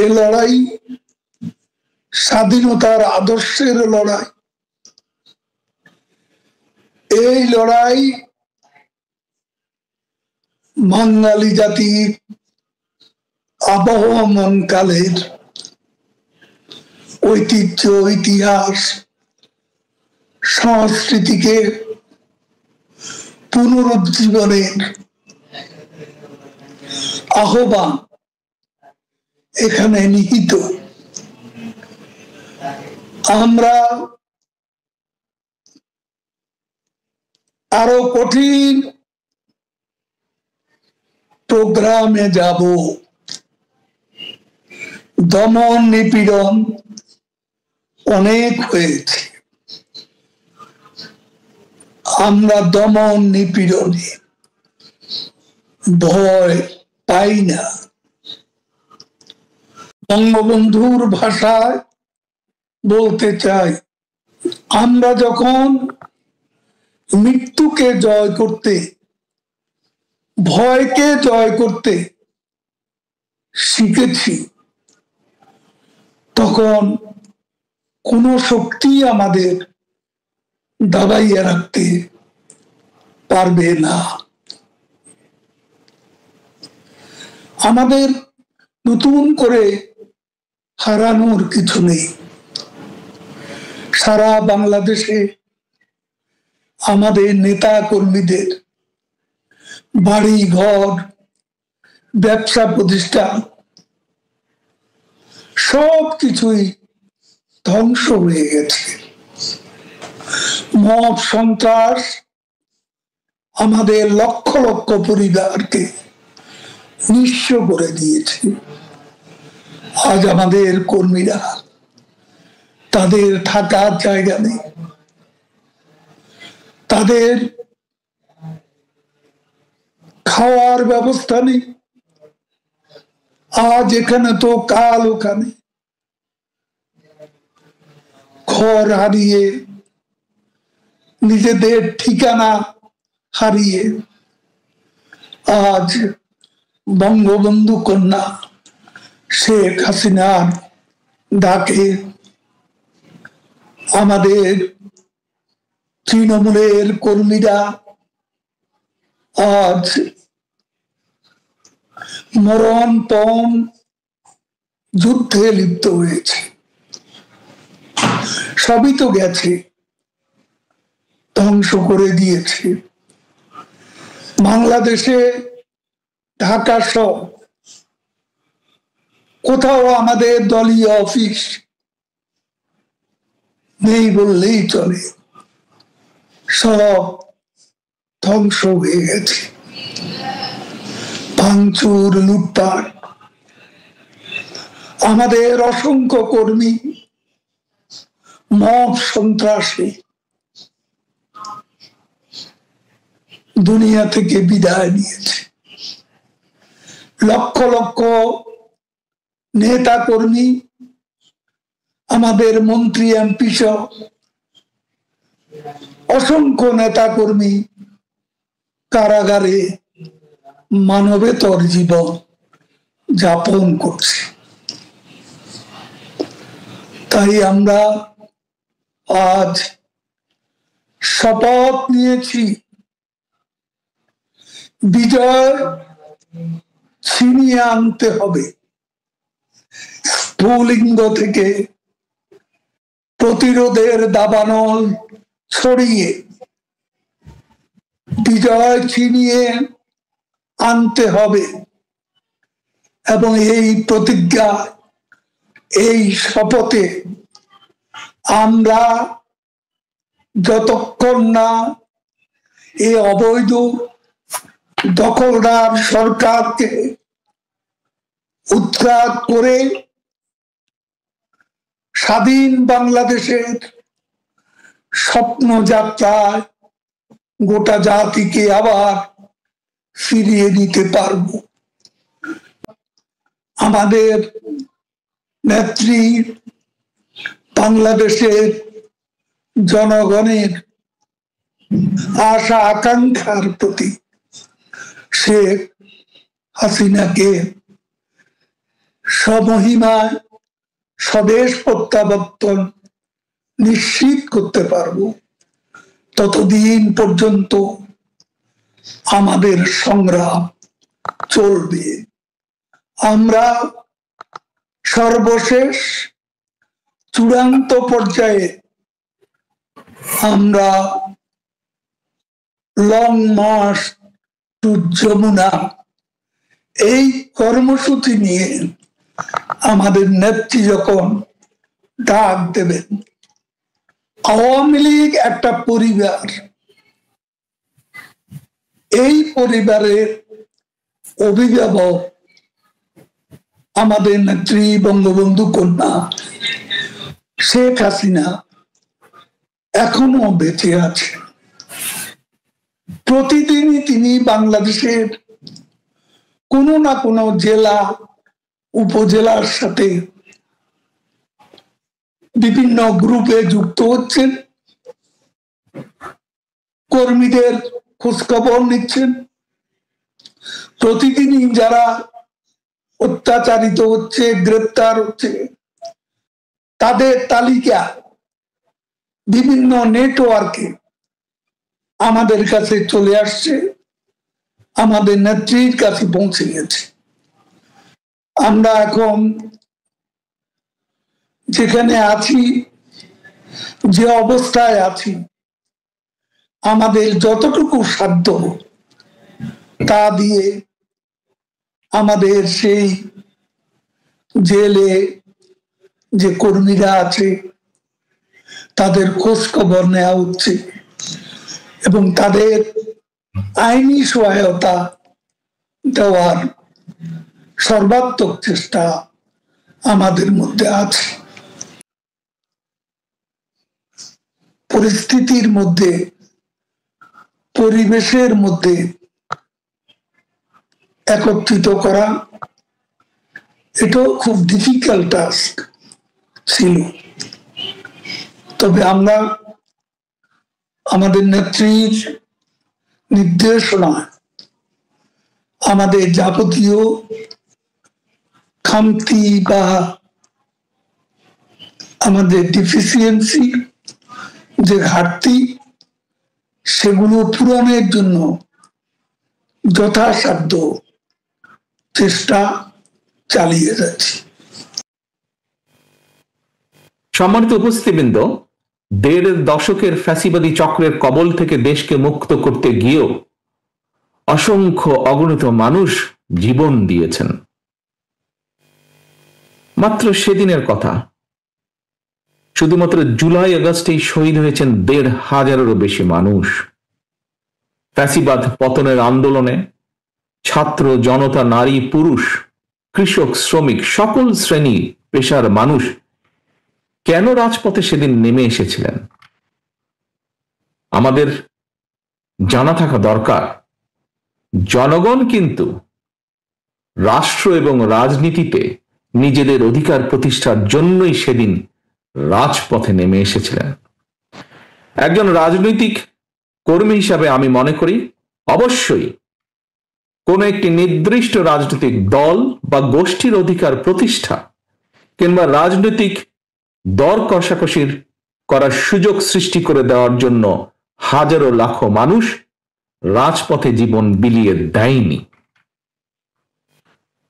এ লড়াই স্বাধীনতার আদর্শের লড়াই। এই লড়াই বাঙালি জাতির আবহমান কালের ঐতিহ্য, ইতিহাস, সংস্কৃতিকে পুনরুজ্জীবনের আহ্বান এখানে নিহিত। আমরা আরো কঠিন প্রোগ্রামে যাব। দমন নিপীড়ন অনেক হয়েছে, আমরা দমন নিপীড়নে ভয় পাই না। বঙ্গবন্ধুর ভাষায় বলতে চাই, আমরা যখন মৃত্যুকে জয় করতে, ভয়কে জয় করতে শিখেছি, তখন কোন শক্তি আমাদের দাবাইয়া রাখতে পারবে না। আমাদের নতুন করে হারানোর কিছু নেই। সারা বাংলাদেশে আমাদের নেতা কর্মীদের বাড়ি ঘর, ব্যবসা প্রতিষ্ঠান সবকিছুই ধ্বংস হয়ে গেছে। মব সন্ত্রাস আমাদের লক্ষ লক্ষ পরিবারকে নিঃস্ব করে দিয়েছে। আজ আমাদের কর্মীরা, তাদের থাকার জায়গা নেই, তাদের খাওয়ার ব্যবস্থা নেই। আজ এখানে তো কাল ওখানে। ঘর হারিয়ে, নিজেদের ঠিকানা হারিয়ে আজ বঙ্গবন্ধু কন্যা শেখ হাসিনার ডাকে আমাদের তৃণমূলের কর্মীরা আজ মরণপণ যুদ্ধে লিপ্ত হয়েছে। সবই তো গেছে, ধ্বংস করে দিয়েছে। বাংলাদেশে ঢাকা সহ কোথাও আমাদের দলীয় অফিস নেই বললেই চলে, সব ধ্বংস হয়ে গেছে। ভাঙচুর, লুটপাট, আমাদের অসংখ্য কর্মী মব সন্ত্রাসে দুনিয়া থেকে বিদায় নিয়েছে। লক্ষ লক্ষ নেতা কর্মী, আমাদের মন্ত্রী এমপি সহ অসংখ্য নেতা কর্মী কারাগারে মানবেতর জীবন যাপন করছে। তাই আমরা আজ শপথ নিয়েছি, বিজয় ছিনিয়ে আনতে হবে। স্ফুলিঙ্গ থেকে প্রতিরোধের দাবানল ছড়িয়ে বিজয় ছিনিয়ে আনতে হবে। এবং এই প্রতিজ্ঞা, এই শপথে আমরা যতক্ষণ না এই অবৈধ দখলদার সরকারকে উৎখাত করে স্বাধীন বাংলাদেশের স্বপ্ন যাত্রায় গোটা জাতিকে আবার ফিরিয়ে দিতে পারব। আমাদের নেত্রী বাংলাদেশের জনগণের আশা আকাঙ্ক্ষার প্রতি শেখ হাসিনাকে স্বমহিমায় স্বদেশ প্রত্যাবর্তন নিশ্চিত করতে পারব, ততদিন পর্যন্ত আমাদের সংগ্রাম চলবে। আমরা সর্বশেষ চূড়ান্ত পর্যায়ে আমরা লং মার্চ টু যমুনা এই কর্মসূচি নিয়ে আমাদের নেত্রী যখন ডাক দেবেন, আওয়ামী লীগ একটা পরিবার, এই পরিবারের অভিভাবক আমাদের নেত্রী বঙ্গবন্ধু কন্যা শেখ হাসিনা এখনো বেঁচে আছে। প্রতিদিনই তিনি বাংলাদেশের কোনো না কোনো জেলা উপজেলার সাথে বিভিন্ন গ্রুপে যুক্ত হচ্ছেন, কর্মীদের খোঁজখবর নিচ্ছেন। প্রতিদিনই যারা অত্যাচারিত হচ্ছে, গ্রেপ্তার হচ্ছে, তাদের তালিকা বিভিন্ন নেটওয়ার্কে আমাদের কাছে চলে আসছে, আমাদের নেত্রীর কাছে পৌঁছে গেছে। আমরা এখন যেখানে আছি, যে অবস্থায় আছি, আমাদের যতটুকু সাধ্য তা দিয়ে আমাদের সেই জেলে যে কর্মীরা আছে তাদের খোঁজ খবর নেওয়া হচ্ছে এবং তাদের আইনি সহায়তা দেওয়ার সর্বাত্মক চেষ্টা আমাদের মধ্যে আছে। পরিস্থিতির মধ্যে, পরিবেশের মধ্যে একত্রিত করা এটাও খুব ডিফিকাল্ট টাস্ক ছিল। তবে আমরা আমাদের নেত্রীর নির্দেশনা, আমাদের যাবতীয় খামতি বা আমাদের ডিফিসিয়েন্সি, যে ঘাটতি, সেগুলো পূরণের জন্য যথাসাধ্য চেষ্টা চালিয়ে যাচ্ছি। সম্মানিত উপস্থিতিবৃন্দ, ১.৫ দশকের ফ্যাসিবাদী চক্রের কবল থেকে দেশকে মুক্ত করতে গিয়েও অসংখ্য অগণিত মানুষ জীবন দিয়েছেন। মাত্র সেদিনের কথা, শুধুমাত্র জুলাই আগস্টেই শহীদ হয়েছেন ১৫০০-এরও বেশি মানুষ। ফ্যাসিবাদ পতনের আন্দোলনে ছাত্র, জনতা, নারী, পুরুষ, কৃষক, শ্রমিক, সকল শ্রেণী পেশার মানুষ কেন রাজপথে সেদিন নেমে এসেছিলেন? আমাদের জানা থাকা দরকার, জনগণ কিন্তু রাষ্ট্র এবং রাজনীতিতে নিজেদের অধিকার প্রতিষ্ঠার জন্যই সেদিন রাজপথে নেমে এসেছিলেন। একজন রাজনৈতিক কর্মী হিসাবে আমি মনে করি, অবশ্যই কোন একটি নির্দিষ্ট রাজনৈতিক দল বা গোষ্ঠীর অধিকার প্রতিষ্ঠা কিংবা রাজনৈতিক দর কষাকষির করার সুযোগ সৃষ্টি করে দেওয়ার জন্য হাজারো লাখো মানুষ রাজপথে জীবন বিলিয়ে দেয়নি।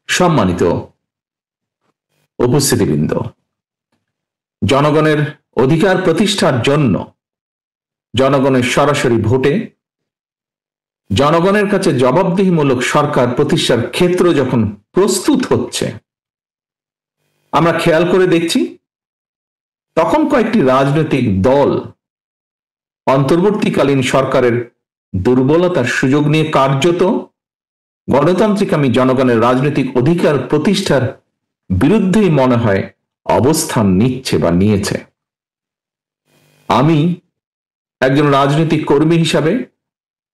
সম্মানিত উপস্থিতিবৃন্দ, জনগণের অধিকার প্রতিষ্ঠার জন্য জনগণের সরাসরি ভোটে জনগণের কাছে জবাবদিহিমূলক সরকার প্রতিষ্ঠার ক্ষেত্র যখন প্রস্তুত হচ্ছে, আমরা খেয়াল করে দেখছি তখন কয়েকটি রাজনৈতিক দল অন্তর্বর্তীকালীন সরকারের দুর্বলতার সুযোগ নিয়ে কার্যত গণতান্ত্রিক আমি জনগণের রাজনৈতিক অধিকার প্রতিষ্ঠার বিরুদ্ধেই মনে হয় অবস্থান নিচ্ছে বা নিয়েছে। আমি একজন রাজনৈতিক কর্মী হিসাবে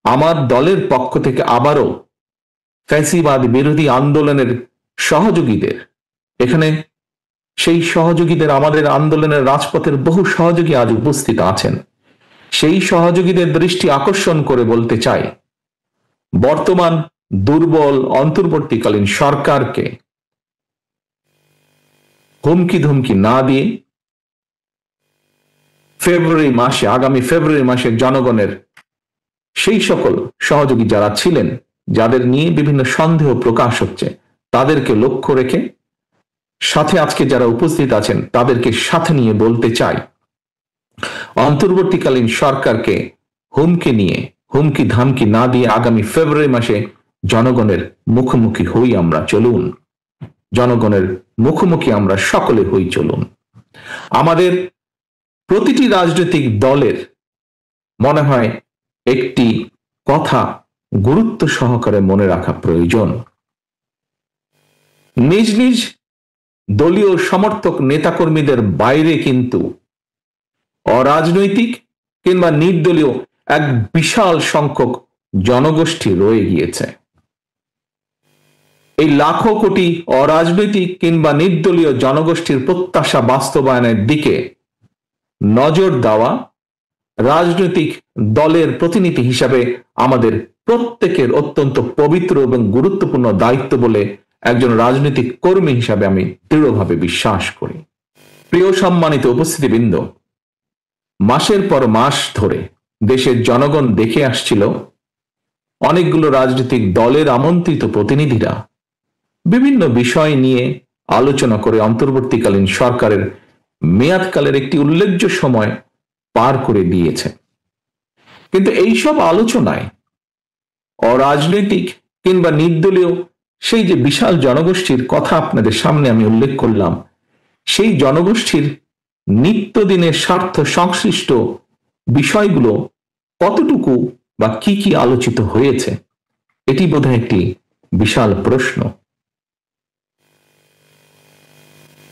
আমার দলের পক্ষ থেকে আবারও ফ্যাসিবাদ বিরোধী আন্দোলনের সহযোগীদের, এখানে সেই সহযোগীদের, আমাদের আন্দোলনের রাজপথের বহু সহযোগী আজ উপস্থিত আছেন, সেই সহযোগীদের দৃষ্টি আকর্ষণ করে বলতে চাই, বর্তমান দুর্বল অন্তর্বর্তীকালীন সরকারকে হুমকি ধুমকি না দিয়ে আগামী ফেব্রুয়ারি মাসে জনগণের সেই সকল সহযোগী যারা ছিলেন, যাদের নিয়ে বিভিন্ন সন্দেহ প্রকাশ হচ্ছে, তাদেরকে লক্ষ্য রেখে সাথে আজকে যারা উপস্থিত আছেন তাদেরকে সাথে নিয়ে বলতে চাই, অন্তর্বর্তীকালীন সরকারকে হুমকি ধামকি না দিয়ে আগামী ফেব্রুয়ারি মাসে জনগণের মুখোমুখি হই আমরা, চলুন জনগণের মুখোমুখি আমরা সকলে হই, চলুন। আমাদের প্রতিটি রাজনৈতিক দলের মনে হয় একটি কথা গুরুত্ব সহকারে মনে রাখা প্রয়োজন। নিজ নিজ দলীয় সমর্থক নেতাকর্মীদের বাইরে কিন্তু অরাজনৈতিক কিংবা নির্দলীয় এক বিশাল সংখ্যক জনগোষ্ঠী রয়ে গিয়েছে। এই লাখো কোটি অরাজনৈতিক কিংবা নির্দলীয় জনগোষ্ঠীর প্রত্যাশা বাস্তবায়নের দিকে নজর দেওয়া রাজনৈতিক দলের প্রতিনিধি হিসাবে আমাদের প্রত্যেকের অত্যন্ত পবিত্র এবং গুরুত্বপূর্ণ দায়িত্ব বলে একজন রাজনৈতিক কর্মী হিসাবে আমি দৃঢ়ভাবে বিশ্বাস করি। প্রিয় সম্মানিত উপস্থিতিবৃন্দ, মাসের পর মাস ধরে দেশের জনগণ দেখে আসছিল অনেকগুলো রাজনৈতিক দলের আমন্ত্রিত প্রতিনিধিরা বিভিন্ন বিষয় নিয়ে আলোচনা করে অন্তর্বর্তীকালীন সরকারের মেয়াদকালের একটি উল্লেখযোগ্য সময় পার করে দিয়েছে। কিন্তু এইসব আলোচনায় অরাজনৈতিক কিংবা নির্দলীয় সেই যে বিশাল জনগোষ্ঠীর কথা আপনাদের সামনে আমি উল্লেখ করলাম, সেই জনগোষ্ঠীর নিত্যদিনের স্বার্থ সংশ্লিষ্ট বিষয়গুলো কতটুকু বা কি আলোচিত হয়েছে, এটি বোধহয় একটি বিশাল প্রশ্ন।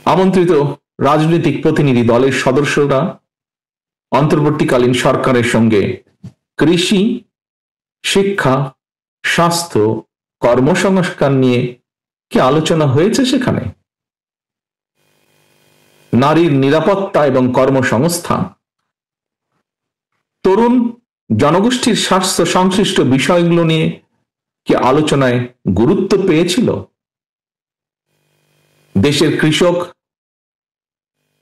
আমন্ত্রিত রাজনৈতিক প্রতিনিধি দলের সদস্যরা অন্তর্বর্তীকালীন সরকারের সঙ্গে কৃষি, শিক্ষা, স্বাস্থ্য, কর্মসংস্থান নিয়ে কি আলোচনা হয়েছে? সেখানে নারীর নিরাপত্তা এবং কর্মসংস্থান, তরুণ জনগোষ্ঠীর স্বাস্থ্য সংশ্লিষ্ট বিষয়গুলো নিয়ে কি আলোচনায় গুরুত্ব পেয়েছিল? দেশের কৃষক,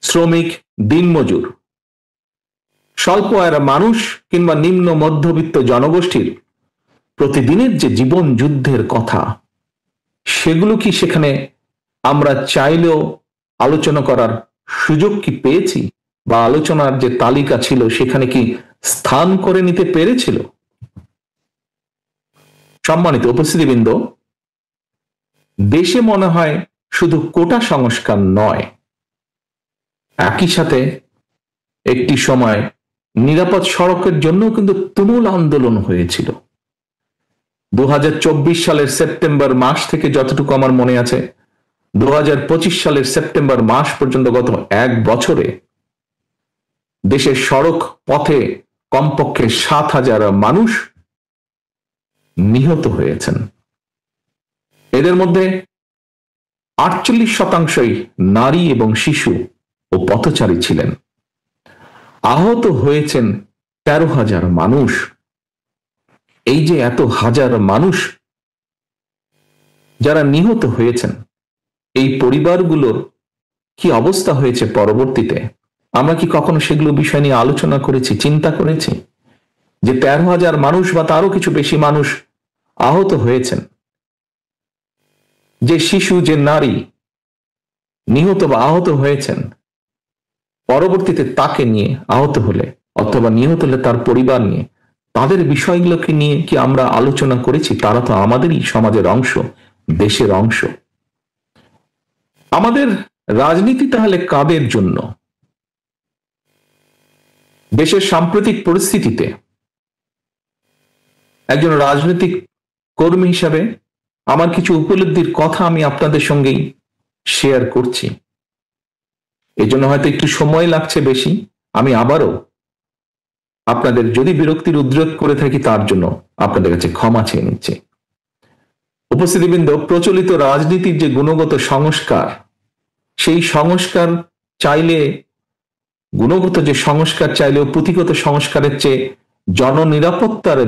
শ্রমিক, দিনমজুর, স্বল্প আয়ের মানুষ কিংবা নিম্ন মধ্যবিত্ত জনগোষ্ঠীর প্রতিদিনের যে জীবন যুদ্ধের কথা, সেগুলো কি সেখানে আমরা চাইলেও আলোচনা করার সুযোগ কি পেয়েছি? বা আলোচনার যে তালিকা ছিল সেখানে কি স্থান করে নিতে পেরেছিল? সম্মানিত উপস্থিতিবৃন্দ, দেশে মনে হয় শুধু কোটা সংস্কার নয়, একই সাথে একটি সময় নিরাপদ সড়কের জন্য কিন্তু তুমুল আন্দোলন হয়েছিল। 2024 সালের সেপ্টেম্বর মাস থেকে যতটুকু আমার মনে আছে, 2025 সালের সেপ্টেম্বর মাস পর্যন্ত গত এক বছরে দেশের সড়ক পথে কমপক্ষে 7,000 মানুষ নিহত হয়েছেন। এদের মধ্যে 48% নারী এবং শিশু ও পথচারী ছিলেন। আহত হয়েছেন 13,000 মানুষ। এই যে এত হাজার মানুষ যারা নিহত হয়েছেন, এই পরিবারগুলোর কি অবস্থা হয়েছে পরবর্তীতে, আমরা কি কখনো সেগুলো বিষয় নিয়ে আলোচনা করেছি, চিন্তা করেছি? যে 13,000 মানুষ বা তারও কিছু বেশি মানুষ আহত হয়েছেন, যে শিশু, যে নারী নিহত বা আহত হয়েছেন, পরবর্তীতে তাকে নিয়ে আহত হলে অথবা নিহত হলে তার পরিবার নিয়ে, তাদের বিষয়গুলোকে নিয়ে কি আমরা আলোচনা করেছি? তারা তো আমাদেরই সমাজের অংশ, দেশের অংশ। আমাদের রাজনীতি তাহলে কাদের জন্য? দেশের সাম্প্রতিক পরিস্থিতিতে একজন রাজনৈতিক কর্মী হিসাবে আমার কিছু উপলব্ধির কথা আমি আপনাদের সঙ্গেই শেয়ার করছি। এই জন্য হয়তো একটু সময় লাগছে বেশি। আমি আবারও আপনাদের যদি বিরক্তির উদ্রেক করে থাকি তার জন্য আপনাদের কাছে ক্ষমা চেয়ে নিচ্ছি। উপস্থিতিবৃন্দ, প্রচলিত রাজনীতির যে গুণগত সংস্কার, সেই সংস্কার চাইলে, গুণগত যে সংস্কার চাইলেও পুঁথিগত সংস্কারের চেয়ে জননিরাপত্তার